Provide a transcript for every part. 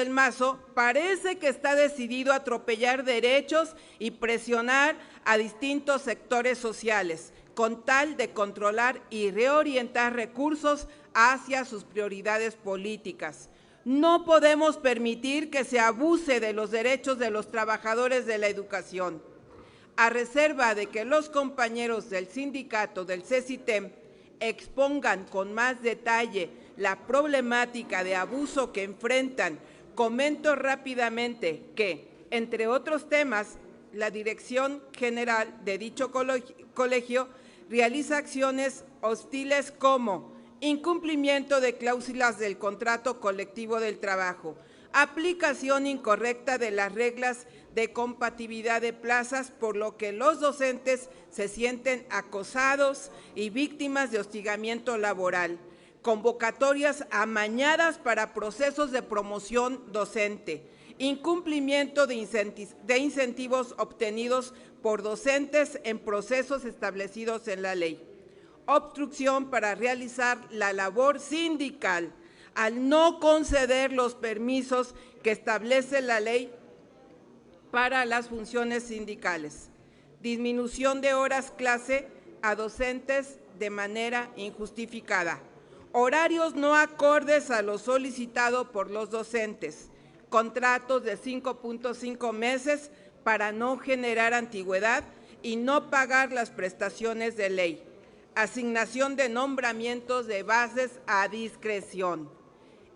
del Mazo parece que está decidido a atropellar derechos y presionar a distintos sectores sociales, con tal de controlar y reorientar recursos hacia sus prioridades políticas. No podemos permitir que se abuse de los derechos de los trabajadores de la educación. A reserva de que los compañeros del sindicato del CECITEM expongan con más detalle la problemática de abuso que enfrentan, comento rápidamente que, entre otros temas, la Dirección General de dicho colegio realiza acciones hostiles como incumplimiento de cláusulas del contrato colectivo del trabajo, aplicación incorrecta de las reglas de compatibilidad de plazas, por lo que los docentes se sienten acosados y víctimas de hostigamiento laboral, convocatorias amañadas para procesos de promoción docente, incumplimiento de incentivos obtenidos por docentes en procesos establecidos en la ley, obstrucción para realizar la labor sindical al no conceder los permisos que establece la ley para las funciones sindicales, disminución de horas clase a docentes de manera injustificada, horarios no acordes a lo solicitado por los docentes, contratos de 5.5 meses para no generar antigüedad y no pagar las prestaciones de ley, asignación de nombramientos de bases a discreción.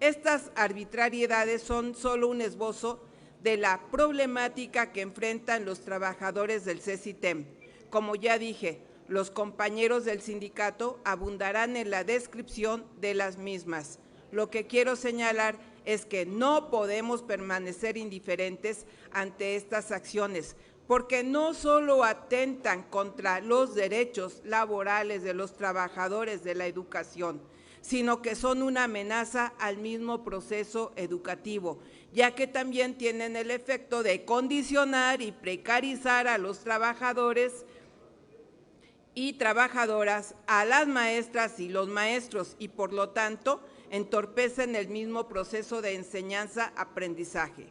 Estas arbitrariedades son solo un esbozo de la problemática que enfrentan los trabajadores del CECITEM. Como ya dije, los compañeros del sindicato abundarán en la descripción de las mismas. Lo que quiero señalar es que no podemos permanecer indiferentes ante estas acciones, porque no solo atentan contra los derechos laborales de los trabajadores de la educación, sino que son una amenaza al mismo proceso educativo, ya que también tienen el efecto de condicionar y precarizar a los trabajadores y trabajadoras, a las maestras y los maestros, y por lo tanto entorpecen el mismo proceso de enseñanza-aprendizaje.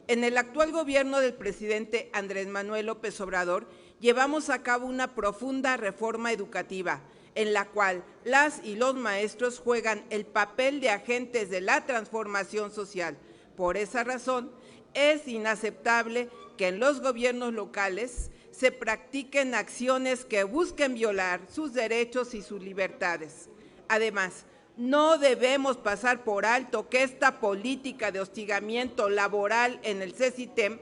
En el actual gobierno del presidente Andrés Manuel López Obrador, llevamos a cabo una profunda reforma educativa, en la cual las y los maestros juegan el papel de agentes de la transformación social. Por esa razón, es inaceptable que en los gobiernos locales se practiquen acciones que busquen violar sus derechos y sus libertades. Además, no debemos pasar por alto que esta política de hostigamiento laboral en el CECITEM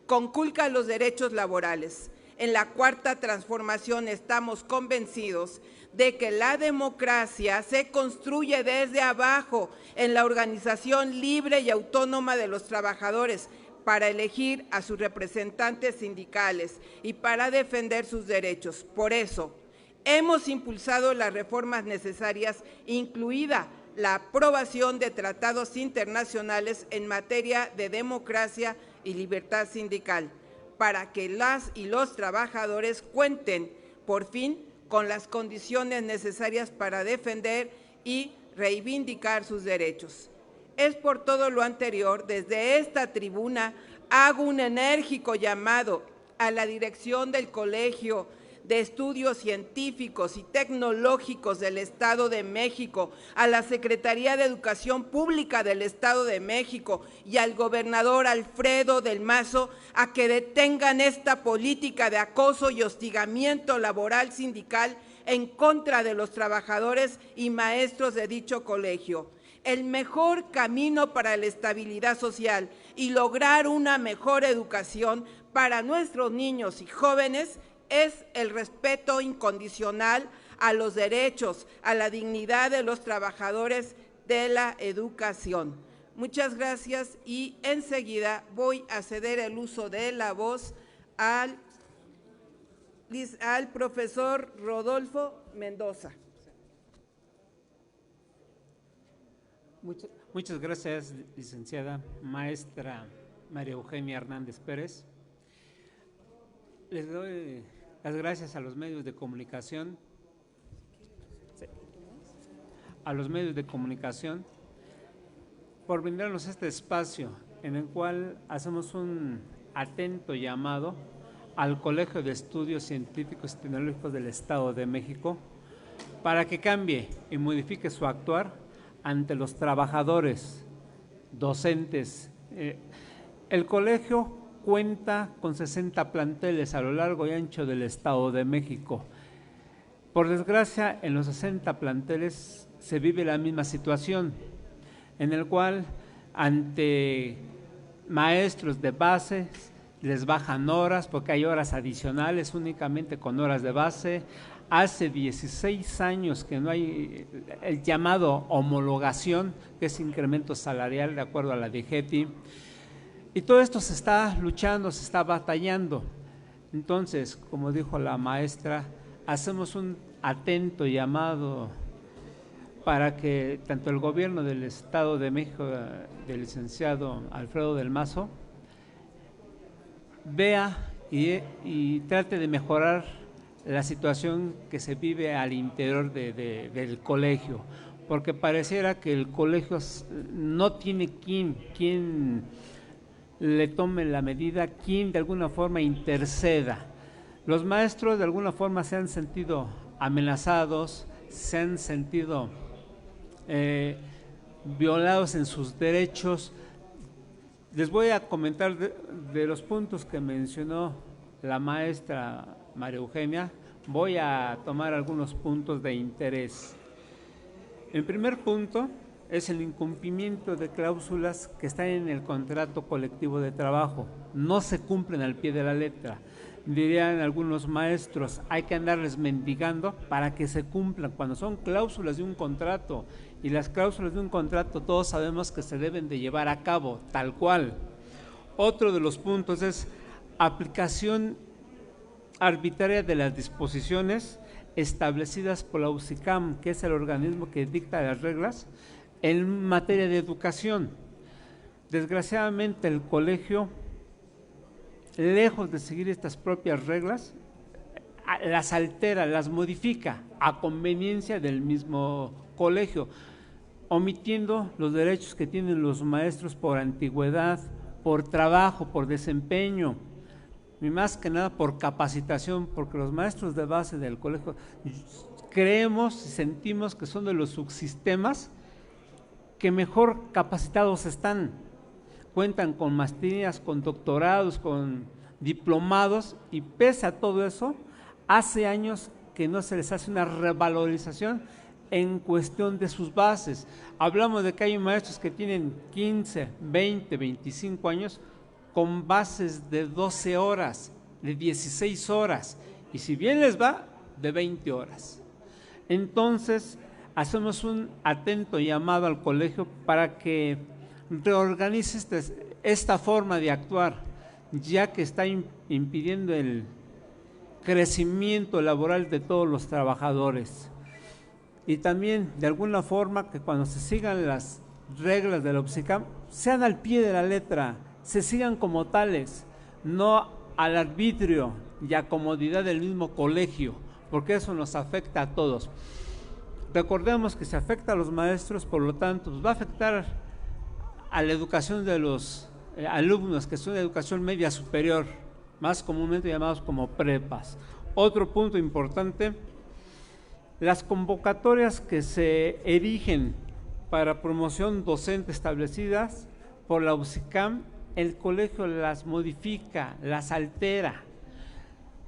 conculca los derechos laborales. En la Cuarta Transformación estamos convencidos de que la democracia se construye desde abajo, en la organización libre y autónoma de los trabajadores, para elegir a sus representantes sindicales y para defender sus derechos. Por eso, hemos impulsado las reformas necesarias, incluida la aprobación de tratados internacionales en materia de democracia y libertad sindical, para que las y los trabajadores cuenten, por fin, con las condiciones necesarias para defender y reivindicar sus derechos. Es por todo lo anterior, desde esta tribuna, hago un enérgico llamado a la dirección del Colegio de Estudios Científicos y Tecnológicos del Estado de México, a la Secretaría de Educación Pública del Estado de México y al gobernador Alfredo del Mazo a que detengan esta política de acoso y hostigamiento laboral sindical en contra de los trabajadores y maestros de dicho colegio. El mejor camino para la estabilidad social y lograr una mejor educación para nuestros niños y jóvenes es el respeto incondicional a los derechos, a la dignidad de los trabajadores de la educación. Muchas gracias y enseguida voy a ceder el uso de la voz al profesor Rodolfo Mendoza. Muchas gracias, licenciada maestra María Eugenia Hernández Pérez. Les doy las gracias a los medios de comunicación, por brindarnos este espacio en el cual hacemos un atento llamado al Colegio de Estudios Científicos y Tecnológicos del Estado de México para que cambie y modifique su actuar ante los trabajadores, docentes. El colegio cuenta con 60 planteles a lo largo y ancho del Estado de México. Por desgracia, en los 60 planteles se vive la misma situación, en el cual ante maestros de base les bajan horas porque hay horas adicionales únicamente con horas de base. Hace 16 años que no hay el llamado homologación, que es incremento salarial de acuerdo a la DGETI, y todo esto se está luchando, se está batallando. Entonces, como dijo la maestra, hacemos un atento llamado para que tanto el gobierno del Estado de México, del licenciado Alfredo del Mazo, vea y trate de mejorar la situación que se vive al interior del colegio, porque pareciera que el colegio no tiene quien le tome la medida, quien de alguna forma interceda. Los maestros de alguna forma se han sentido amenazados, se han sentido violados en sus derechos. Les voy a comentar de los puntos que mencionó la maestra María Eugenia, voy a tomar algunos puntos de interés. El primer punto es el incumplimiento de cláusulas que están en el contrato colectivo de trabajo. No se cumplen al pie de la letra. Dirían algunos maestros, hay que andarles mendigando para que se cumplan, cuando son cláusulas de un contrato, y las cláusulas de un contrato todos sabemos que se deben de llevar a cabo, tal cual. Otro de los puntos es aplicación arbitraria de las disposiciones establecidas por la UCICAM, que es el organismo que dicta las reglas en materia de educación. Desgraciadamente el colegio, lejos de seguir estas propias reglas, las altera, las modifica a conveniencia del mismo colegio, omitiendo los derechos que tienen los maestros por antigüedad, por trabajo, por desempeño, y más que nada por capacitación, porque los maestros de base del colegio creemos y sentimos que son de los subsistemas que mejor capacitados están. Cuentan con maestrías, con doctorados, con diplomados, y pese a todo eso, hace años que no se les hace una revalorización en cuestión de sus bases. Hablamos de que hay maestros que tienen 15, 20, 25 años con bases de 12 horas, de 16 horas, y si bien les va, de 20 horas. Entonces, hacemos un atento llamado al colegio para que reorganice esta forma de actuar, ya que está impidiendo el crecimiento laboral de todos los trabajadores. Y también, de alguna forma, que cuando se sigan las reglas de la UCICAM, sean al pie de la letra, se sigan como tales, no al arbitrio y a comodidad del mismo colegio, porque eso nos afecta a todos. Recordemos que se afecta a los maestros, por lo tanto, pues va a afectar a la educación de los alumnos que son de educación media superior, más comúnmente llamados como prepas. Otro punto importante, las convocatorias que se erigen para promoción docente establecidas por la UCICAM, el colegio las modifica, las altera,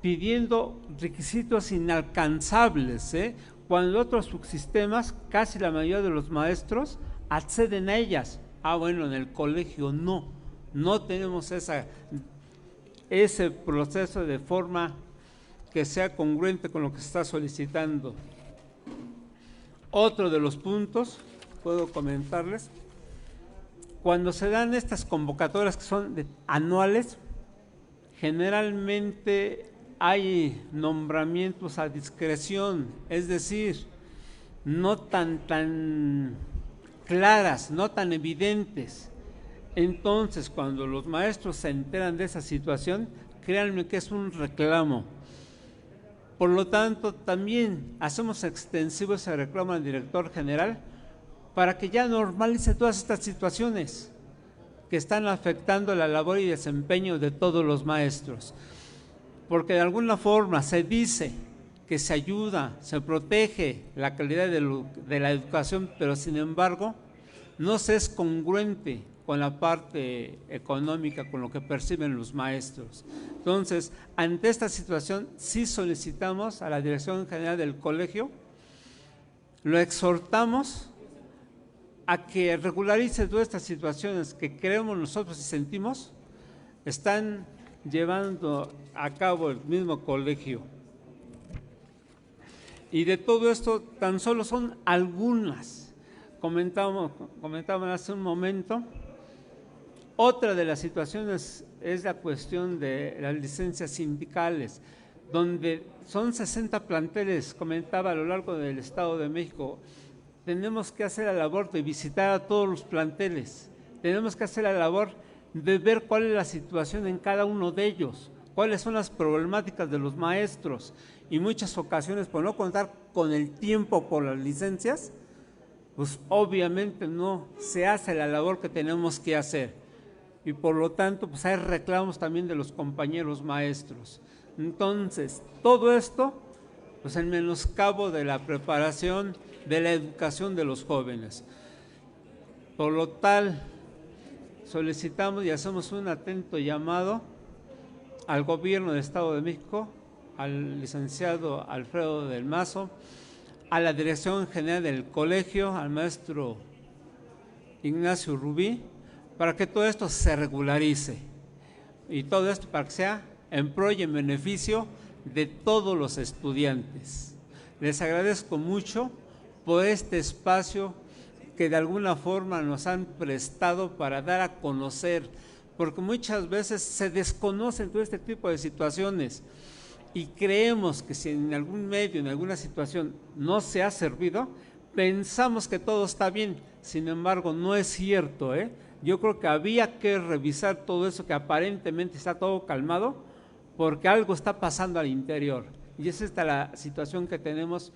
pidiendo requisitos inalcanzables, cuando otros subsistemas, casi la mayoría de los maestros acceden a ellas. Bueno, en el colegio no tenemos ese proceso de forma que sea congruente con lo que se está solicitando. Otro de los puntos, puedo comentarles, cuando se dan estas convocatorias que son anuales, generalmente hay nombramientos a discreción, es decir, no tan claras, no tan evidentes. Entonces, cuando los maestros se enteran de esa situación, créanme que es un reclamo. Por lo tanto, también hacemos extensivo ese reclamo al director general para que ya normalice todas estas situaciones que están afectando la labor y desempeño de todos los maestros. Porque de alguna forma se dice que se ayuda, se protege la calidad de la educación, pero sin embargo no se es congruente con la parte económica, con lo que perciben los maestros. Entonces, ante esta situación, sí solicitamos a la Dirección General del Colegio, lo exhortamos a que regularice todas estas situaciones que creemos nosotros y sentimos están llevando a cabo el mismo colegio. Y de todo esto, tan solo son algunas. Comentábamos hace un momento. Otra de las situaciones es la cuestión de las licencias sindicales, donde son 60 planteles, comentaba, a lo largo del Estado de México. Tenemos que hacer la labor de visitar a todos los planteles, tenemos que hacer la labor de ver cuál es la situación en cada uno de ellos, cuáles son las problemáticas de los maestros, y muchas ocasiones, por no contar con el tiempo por las licencias, pues obviamente no se hace la labor que tenemos que hacer, y por lo tanto pues hay reclamos también de los compañeros maestros. Entonces, todo esto pues en menoscabo de la preparación, de la educación de los jóvenes. Por lo tal, solicitamos y hacemos un atento llamado al Gobierno del Estado de México, al licenciado Alfredo del Mazo, a la Dirección General del Colegio, al maestro Ignacio Rubí, para que todo esto se regularice, y todo esto para que sea en pro y en beneficio de todos los estudiantes. Les agradezco mucho por este espacio que de alguna forma nos han prestado para dar a conocer, porque muchas veces se desconocen todo este tipo de situaciones y creemos que si en algún medio, en alguna situación no se ha servido, pensamos que todo está bien. Sin embargo, no es cierto, Yo creo que había que revisar todo eso, que aparentemente está todo calmado, porque algo está pasando al interior, y es esta la situación que tenemos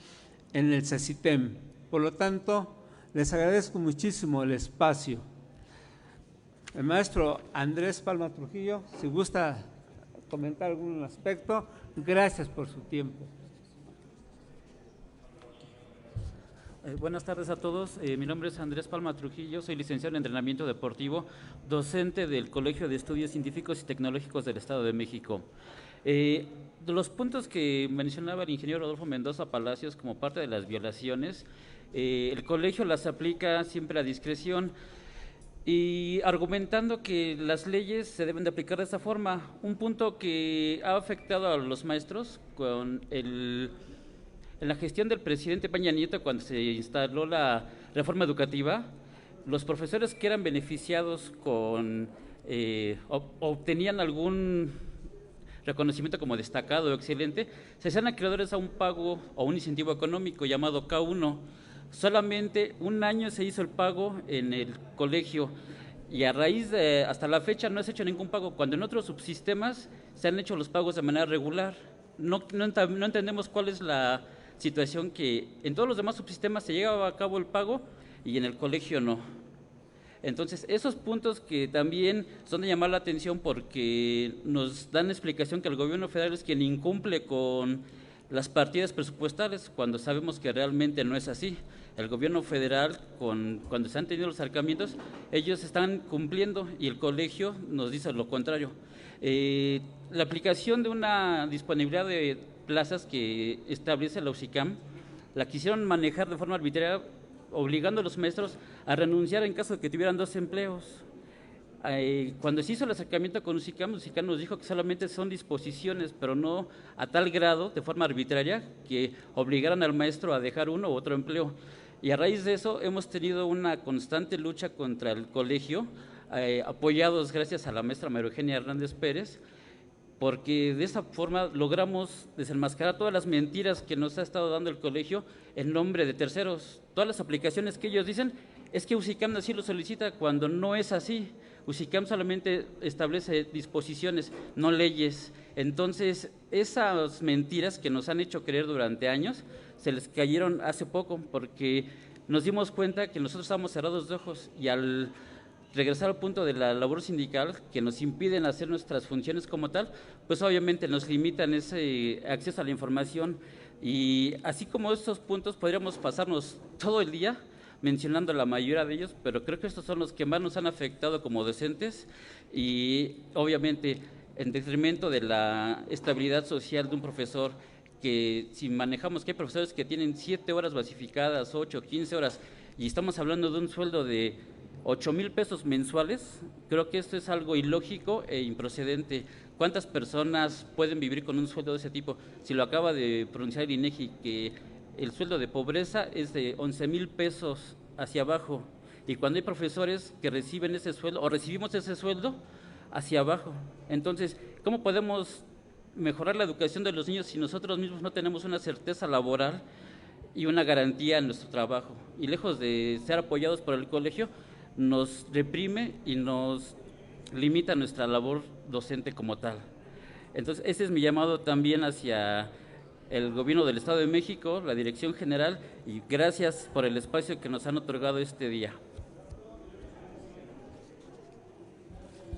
en el CECITEM. Por lo tanto, les agradezco muchísimo el espacio. El maestro Andrés Palma Trujillo, si gusta comentar algún aspecto, gracias por su tiempo. Buenas tardes a todos, mi nombre es Andrés Palma Trujillo, soy licenciado en entrenamiento deportivo, docente del Colegio de Estudios Científicos y Tecnológicos del Estado de México. De los puntos que mencionaba el ingeniero Rodolfo Mendoza Palacios como parte de las violaciones, el colegio las aplica siempre a discreción y argumentando que las leyes se deben de aplicar de esta forma. Un punto que ha afectado a los maestros en la gestión del presidente Peña Nieto, cuando se instaló la reforma educativa, los profesores que eran beneficiados obtenían algún reconocimiento como destacado o excelente, se hacían acreedores a un pago o un incentivo económico llamado K1. Solamente un año se hizo el pago en el colegio y a raíz de hasta la fecha no se ha hecho ningún pago, cuando en otros subsistemas se han hecho los pagos de manera regular. No entendemos cuál es la situación que en todos los demás subsistemas se llevaba a cabo el pago y en el colegio no. Entonces, esos puntos que también son de llamar la atención porque nos dan explicación que el gobierno federal es quien incumple con las partidas presupuestales, cuando sabemos que realmente no es así. El gobierno federal, cuando se han tenido los acercamientos, ellos están cumpliendo y el colegio nos dice lo contrario. La aplicación de una disponibilidad de plazas que establece la UCICAM, la quisieron manejar de forma arbitraria, obligando a los maestros a renunciar en caso de que tuvieran 2 empleos. Cuando se hizo el acercamiento con UCICAM nos dijo que solamente son disposiciones, pero no a tal grado, de forma arbitraria, que obligaran al maestro a dejar uno u otro empleo. Y a raíz de eso hemos tenido una constante lucha contra el colegio, apoyados gracias a la maestra María Eugenia Hernández Pérez, porque de esa forma logramos desenmascarar todas las mentiras que nos ha estado dando el colegio en nombre de terceros. Todas las aplicaciones que ellos dicen es que UCICAM así lo solicita, cuando no es así. UCICAM solamente establece disposiciones, no leyes. Entonces, esas mentiras que nos han hecho creer durante años, se les cayeron hace poco, porque nos dimos cuenta que nosotros estábamos cerrados de ojos y al regresar al punto de la labor sindical, que nos impiden hacer nuestras funciones como tal, pues obviamente nos limitan ese acceso a la información y así como estos puntos podríamos pasarnos todo el día mencionando la mayoría de ellos, pero creo que estos son los que más nos han afectado como docentes y obviamente en detrimento de la estabilidad social de un profesor, que si manejamos que hay profesores que tienen 7 horas basificadas, 8, 15 horas, y estamos hablando de un sueldo de 8,000 pesos mensuales, creo que esto es algo ilógico e improcedente. ¿Cuántas personas pueden vivir con un sueldo de ese tipo? Si lo acaba de pronunciar el INEGI, que el sueldo de pobreza es de 11,000 pesos hacia abajo, y cuando hay profesores que reciben ese sueldo, o recibimos ese sueldo, hacia abajo. Entonces, ¿cómo podemos mejorar la educación de los niños si nosotros mismos no tenemos una certeza laboral y una garantía en nuestro trabajo? Y lejos de ser apoyados por el colegio, nos reprime y nos limita nuestra labor docente como tal. Entonces, ese es mi llamado también hacia el gobierno del Estado de México, la Dirección General, y gracias por el espacio que nos han otorgado este día.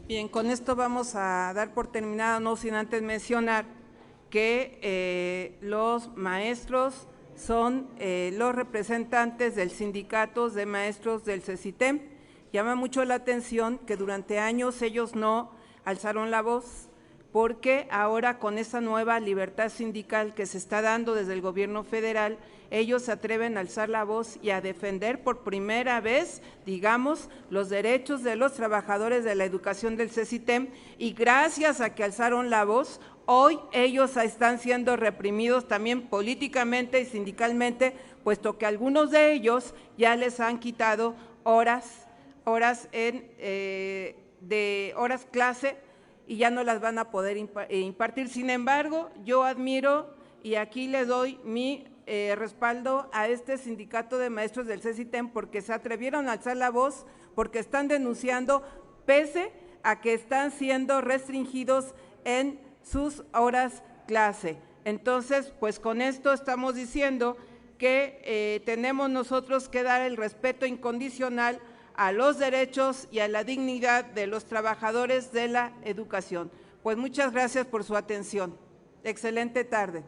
Bien, con esto vamos a dar por terminado, no sin antes mencionar que los maestros son los representantes del sindicato de maestros del CECITEM. Llama mucho la atención que durante años ellos no alzaron la voz, porque ahora con esa nueva libertad sindical que se está dando desde el gobierno federal, ellos se atreven a alzar la voz y a defender por primera vez, digamos, los derechos de los trabajadores de la educación del CECITEM, y gracias a que alzaron la voz, hoy ellos están siendo reprimidos también políticamente y sindicalmente, puesto que algunos de ellos ya les han quitado horas clase y ya no las van a poder impartir. Sin embargo, yo admiro y aquí le doy mi respaldo a este sindicato de maestros del CECITEM, porque se atrevieron a alzar la voz, porque están denunciando pese a que están siendo restringidos en sus horas clase. Entonces, pues con esto estamos diciendo que tenemos nosotros que dar el respeto incondicional a los derechos y a la dignidad de los trabajadores de la educación. Pues muchas gracias por su atención. Excelente tarde.